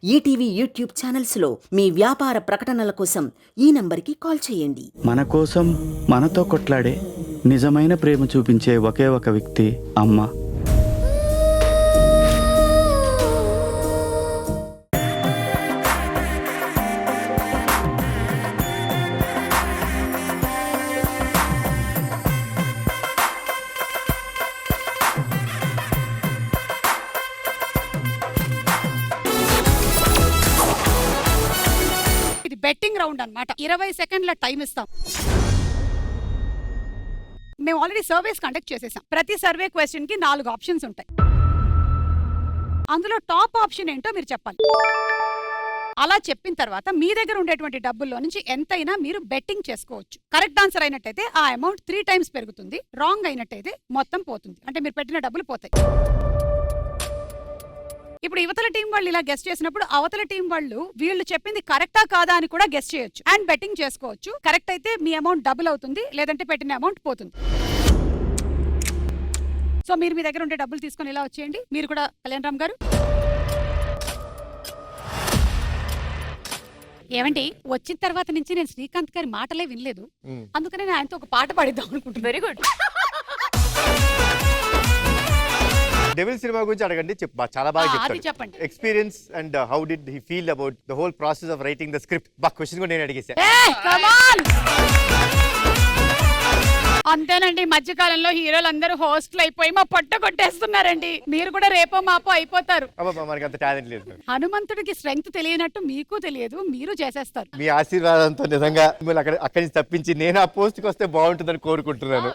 ETV YouTube ఛానల్స్లో మీ వ్యాపార ప్రకటనల కోసం ఈ నంబర్కి కాల్ చేయండి. మన కోసం మనతో కొట్లాడే నిజమైన ప్రేమ చూపించే ఒకే ఒక వ్యక్తి అమ్మ. బెట్టింగ్ రౌండ్ అన్నమాట. 20 సెకండ్ల టైం ఇస్తాం. మేము ఆల్రెడీ సర్వేస్ కండక్ట్ చేసేసాం. ప్రతి సర్వే క్వశ్చన్ కి 4 ఆప్షన్స్ ఉంటాయి. అందులో టాప్ ఆప్షన్ ఏంటో మీరు చెప్పాలి. అలా చెప్పిన తర్వాత మీ దగ్గర ఉండేటువంటి డబ్బుల్లో నుంచి ఎంతైనా మీరు బెట్టింగ్ చేసుకోవచ్చు. కరెక్ట్ ఆన్సర్ అయినట్టయితే ఆ అమౌంట్ 3 టైమ్స్ పెరుగుతుంది. రాంగ్ అయినట్టయితే మొత్తం పోతుంది. అంటే మీరు పెట్టిన డబ్బులు పోతాయి. ఇప్పుడు యువతల టీం వాళ్ళు ఇలా గెస్ట్ చేసినప్పుడు అవతల టీం వాళ్ళు వీళ్ళు చెప్పింది కరెక్టా కాదా అని కూడా గెస్ట్ చేయొచ్చు అండ్ బెట్టింగ్ చేసుకోవచ్చు. కరెక్ట్ అయితే మీ అమౌంట్ డబుల్ అవుతుంది, లేదంటే పెట్టిన అమౌంట్ పోతుంది. సో మీరు మీ దగ్గర ఉండే డబ్బులు తీసుకొని ఇలా వచ్చేయండి. మీరు కూడా కళ్యాణ్ రామ్ గారు. ఏమండి, వచ్చిన తర్వాత నుంచి నేను శ్రీకాంత్ గారి మాటలే వినలేదు. అందుకనే నేను ఆయనతో ఒక పాట పాడిద్దాం అనుకుంటున్నాను. Very good. డెవిల్ సినిమా గురించి అడగండి, చాలా బాగా చెప్తాడు. చెప్పండి. Experience and how did he feel about the whole process of writing the script. Question కూడా నేను అడిగేసా. అంతేనండి, మధ్యకాలంలో హీరోలు అందరూ హోస్ట్లు అయిపోయి మా పొట్ట కొట్టేస్తున్నారండి. మీరు కూడా రేపో మాపో అయిపోతారు. మనకి అంత టాలెంట్ లేదు. హనుమంతుడికి స్ట్రెంగ్త్ తెలియనట్టు మీకు తెలియదు, మీరు చేసేస్తారు. మీ ఆశీర్వాదంతో నిజంగా మిమ్మల్ని అక్కడి నుంచి తప్పించి నేను ఆ పోస్ట్ కి వస్తే బాగుంటుందని కోరుకుంటున్నాను.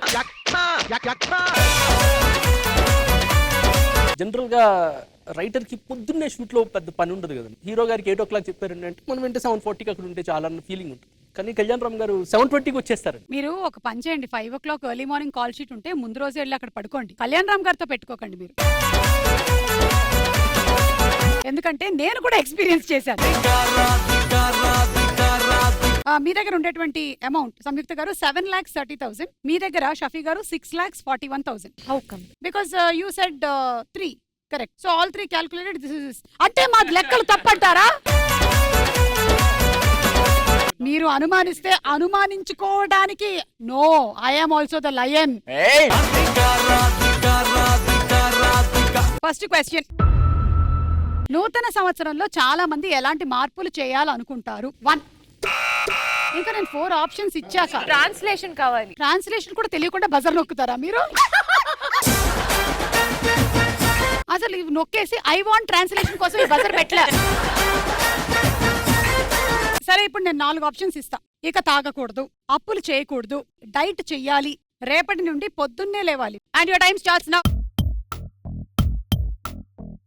జనరల్ గా రైటర్ కి పొద్దున్నే షూట్ లో పెద్ద పని ఉండదు కదా. హీరో గారికి 8 o'clock చెప్పారండి అంటే మనం వెంటే 7:40కి అక్కడ ఉంటే చాలా ఫీలింగ్ ఉంటుంది. కానీ కళ్యాణ్ రామ్ గారు 7:20కి వచ్చేస్తారు. మీరు ఒక పని చేయండి, 5 o'clock early morning call sheet ఉంటే ముందు రోజు వెళ్ళి అక్కడ పడుకోండి. కళ్యాణ్ రామ్ గారితో పెట్టుకోకండి మీరు, ఎందుకంటే నేను కూడా ఎక్స్పీరియన్స్ చేశాను. మీ దగ్గర ఉండేటువంటి అమౌంట్ సంయుక్త గారు 7,30,000, మీ దగ్గర షఫీ గారు 6,41,000. How come? Because you said 3 correct. So all 3 calculated. This is అంటే మా లెక్కలు తప్పంటారా? మీరు అనుమానిస్తే అనుమానించుకోవడానికి no, I am also the lion. First question, నూతన సంవత్సరంలో చాలా మంది ఎలాంటి మార్పులు చేయాలనుకుంటారు? 1. ఇంకా నేను 4 ఆప్షన్స్ ఇచ్చాక ట్రాన్స్లేషన్ కావాలి. ట్రాన్స్లేషన్ కూడా తెలియకుండా బజర్ నొక్కుతారా మీరు? అసలు ఇవి నొక్కేసి ఐ వాంట్ ట్రాన్స్లేషన్ కోసం ఈ బజర్ పెట్టలే. సరే, ఇప్పుడు నేను 4 ఆప్షన్స్ ఇస్తా. ఇక తాగకూడదు, అప్పులు చేయకూడదు, డైట్ చెయ్యాలి, రేపటి నుండి పొద్దున్నే లేవాలి. And your time starts now.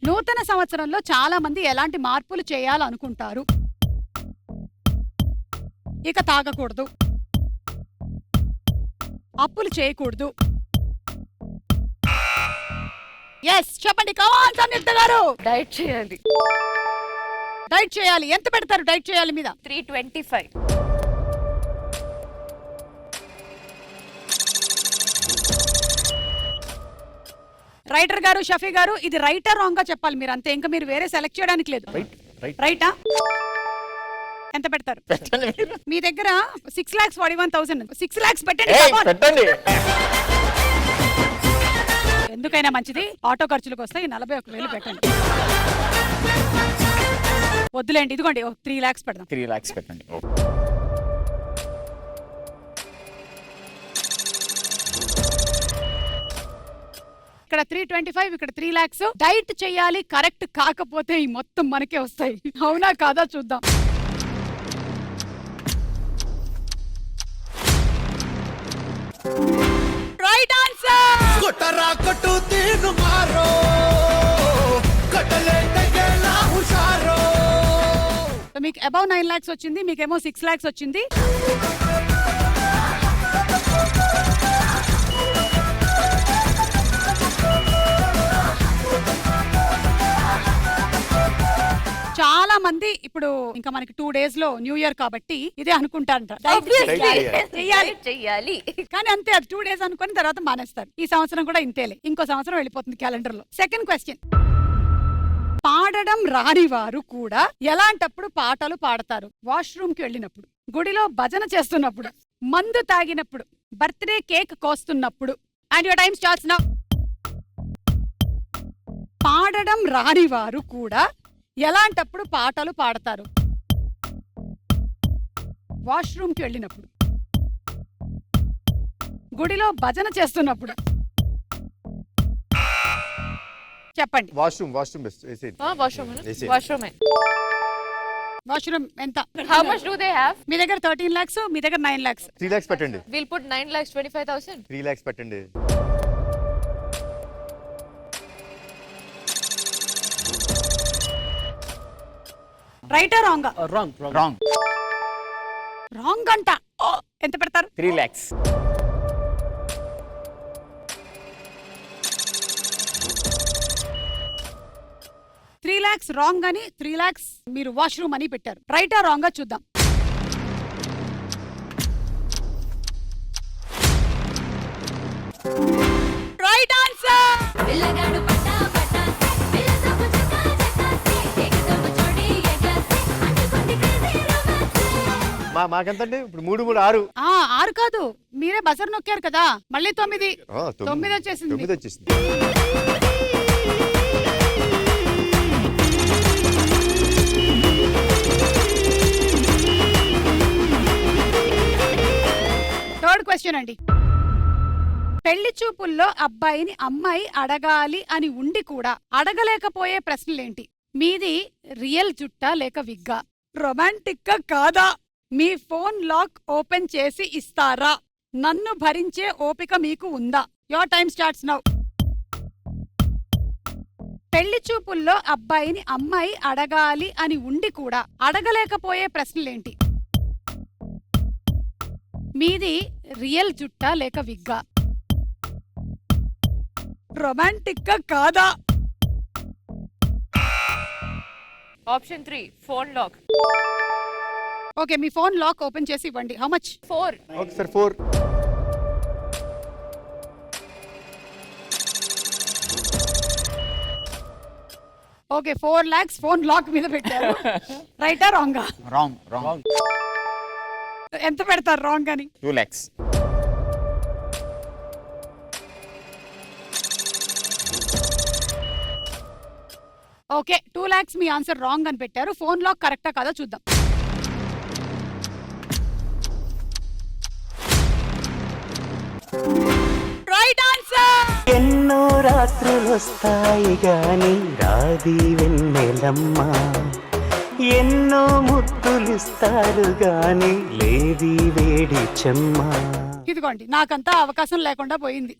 నూతన సంవత్సరంలో చాలా మంది ఎలాంటి మార్పులు చేయాలనుకుంటారు? ఇక తాగకూడదు, అప్పులు చేయకూడదు. ఎస్ చెప్పండి, కమాన్ సంయుక్త గారు. డైట్ చేయాలి. డైట్ చేయాలి. ఎంత పెడతారు డైట్ చేయాలి మీద? 325. రైటర్ గారు, షఫీ గారు, ఇది రైటర్ రాంగ్ గా చెప్పాలి మీరు, అంతే. ఇంకా మీరు వేరే సెలెక్ట్ చేయడానికి లేదు. రైటా? ఎంత పెడతారు? మీ దగ్గర 6,41,000. 6 lakhs పెట్టండి. ఎందుకైనా మంచిది, ఆటో ఖర్చులకు వస్తాయి. 41,000 పెట్టండి. వద్దులేండి, ఇదిగోండి 3 lakhs పెడదాం. 3 lakhs పెట్టండి. ఇక్కడ 325, ఇక్కడ 3 lakhs. డైట్ చెయ్యాలి, కరెక్ట్ కాకపోతే ఈ మొత్తం మనకే వస్తాయి. అవునా కాదా చూద్దాం. Right answer. మీకు అబౌవ్ 9 lakhs వచ్చింది, మీకేమో 6 lakhs వచ్చింది. చాలా మంది ఇప్పుడు ఇంకా మనకి 2 days లో న్యూ ఇయర్ కాబట్టి ఇదే అనుకుంటారంట, చెయ్యాలి. కానీ అంతే, అది 2 days అనుకుని తర్వాత మానేస్తారు. ఈ సంవత్సరం కూడా ఇంతేలే, ఇంకో సంవత్సరం వెళ్ళిపోతుంది క్యాలెండర్ లో. సెకండ్ క్వశ్చన్, పాడడం రాని వారు కూడా ఎలాంటప్పుడు పాటలు పాడతారు? వాష్రూమ్ కి వెళ్ళినప్పుడు, గుడిలో భజన చేస్తున్నప్పుడు, మందు తాగినప్పుడు, బర్త్డే కేక్ కోస్తున్నప్పుడు. And your time starts now. పాడడం రాని వారు కూడా ఎలాంటప్పుడు పాటలు పాడతారు? వాష్రూమ్ కి వెళ్ళినప్పుడు, గుడిలో భజన చేస్తున్నప్పుడు. చెప్పండి. Washroom best. Say it. Washroom Yes, yes. Washroom washroom ఎంత? How much do they have? మీ దగ్గర 13 lakhs, మీ దగ్గర 9 lakhs. 3 lakhs పెట్టండి. Will put 9,25,000. 3 lakhs పెట్టండి. రైటా రాంగా? Wrong wrong. రాంగ్ అంట. ఓ, ఎంత పెడతారు? 3 lakhs. 3 lakhs రాంగ్ అని 3 lakhs మీరు వాష్రూమ్ అని పెట్టారు. రైటా రాంగా చూద్దాం. Right answer. పిల్లగాడు పట్టా పట్టాసే పిల్ల సబ్బు చక్కా చక్కాసే కేక్ సబ్బు చోడి ఎగ్లాసే అంటుకుంది క్రేజీ రొమాన్సే. మాకెంతండి ఇప్పుడు 3 3 6. 6 కాదు, మీరే బజర్ నొక్కారు కదా, మళ్ళీ 9. 9 వచ్చేసింది. 9 వచ్చేసింది. థర్డ్ క్వశ్చన్ అండి. పెళ్లి చూపుల్లో అబ్బాయిని అమ్మాయి అడగాలి అని ఉండి కూడా అడగలేకపోయే ప్రశ్నలేంటి? మీది రియల్ జుట్టా లేక విగ్గా? రొమాంటిక్గా కాదా? మీ ఫోన్ లాక్ ఓపెన్ చేసి ఇస్తారా? నన్ను భరించే ఓపిక మీకు ఉందా? Your time starts now. పెళ్లి చూపుల్లో అబ్బాయిని అమ్మాయి అడగాలి అని ఉండి కూడా అడగలేకపోయే ప్రశ్నలేంటి? మీది రియల్ జుట్టా లేక విగ్గా? రొమాంటిక్గా కాదా? Option 3 phone lock. ఓకే, మీ ఫోన్ లాక్ ఓపెన్ చేసి ఇవ్వండి. How much? 4. Okay sir 4. Okay, 4 lakhs phone lock మీద పెట్టారు. రైటా రాంగా? రాంగ్. రాంగ్. ఎంత పెడతారు రాంగ్ అని? 2 lakhs. ఓకే, 2 lakhs మీ ఆన్సర్ రాంగ్ అని పెట్టారు. ఫోన్ లాక్ కరెక్టా కాదా చూద్దాం. Right answer. ఎన్నో రాత్రులొస్తాయి గాని రాది వెన్నెలమ్మ, ఎన్నో ముద్దులిస్తారు గాని లేది వేడి చెమ్మ. ఇదిగోండి, నాకంతా అవకాశం లేకుండా పోయింది.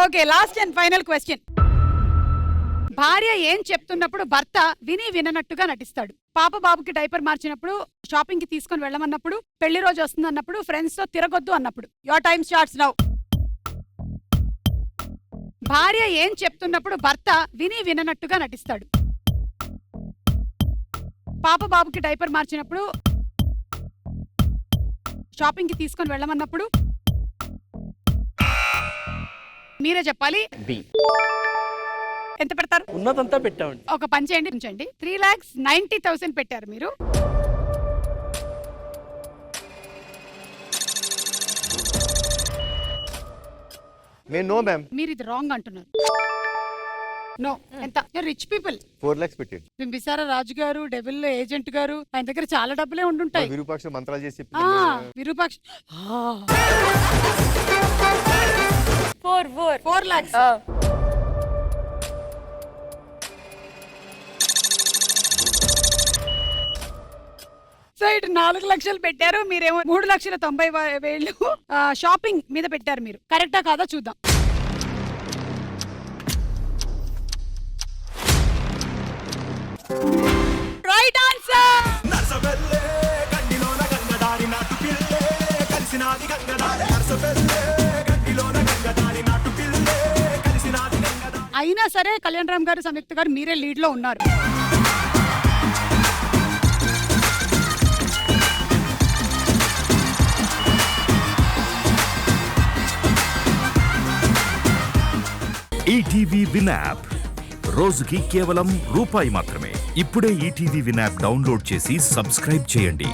Okay, last and final question. భార్య ఏం చెప్తున్నప్పుడు భర్త విని విననట్టుగా నటిస్తాడు? పాప బాబుకి డైపర్ మార్చినప్పుడు, షాపింగ్ కి తీసుకొని వెళ్ళమన్నప్పుడు, పెళ్లి రోజు వస్తుంది అన్నప్పుడు, ఫ్రెండ్స్ తో తిరగొద్దు అన్నప్పుడు. Your time starts now. భార్య ఏం చెప్తున్నప్పుడు భర్త విని విననట్టుగా నటిస్తాడు? పాప బాబుకి డైపర్ మార్చినప్పుడు, షాపింగ్ కి తీసుకొని వెళ్ళమన్నప్పుడు. మీరే చెప్పాలి. బి. ఎంత పెడతారు? ఉన్నదంతా పెట్టామండి. ఒక పని చేయండి, ఉంచండి. 3,90,000 పెట్టారు మీరు. No ma'am. మీరు ఇది రాంగ్ అంటున్నారు. నో. ఎంత? Rich people. 4 lakhs పెట్టండి. బింబిసార రాజు గారు, డెవిల్ ఏజెంట్ గారు, ఆయన దగ్గర చాలా డబ్బులే ఉండుంటాయి. విరూపాక్ష మంత్రాలు చేసి విరూపాక్ష 4 lakhs. సో ఇటు 4 లక్షలు పెట్టారు, మీరేమో 3,90,000 షాపింగ్ మీద పెట్టారు. మీరు కరెక్టా కాదా చూద్దాం. Right answer. అయినా సరే కళ్యాణ్ రామ్ గారు, సంయుక్త గారు మీరే లీడ్ లో ఉన్నారు. ఈటీవీ విన్ యాప్ రోజుకి కేవలం రూపాయి మాత్రమే. ఇప్పుడే ఈటీవీ విన్ యాప్ డౌన్లోడ్ చేసి సబ్స్క్రైబ్ చేయండి.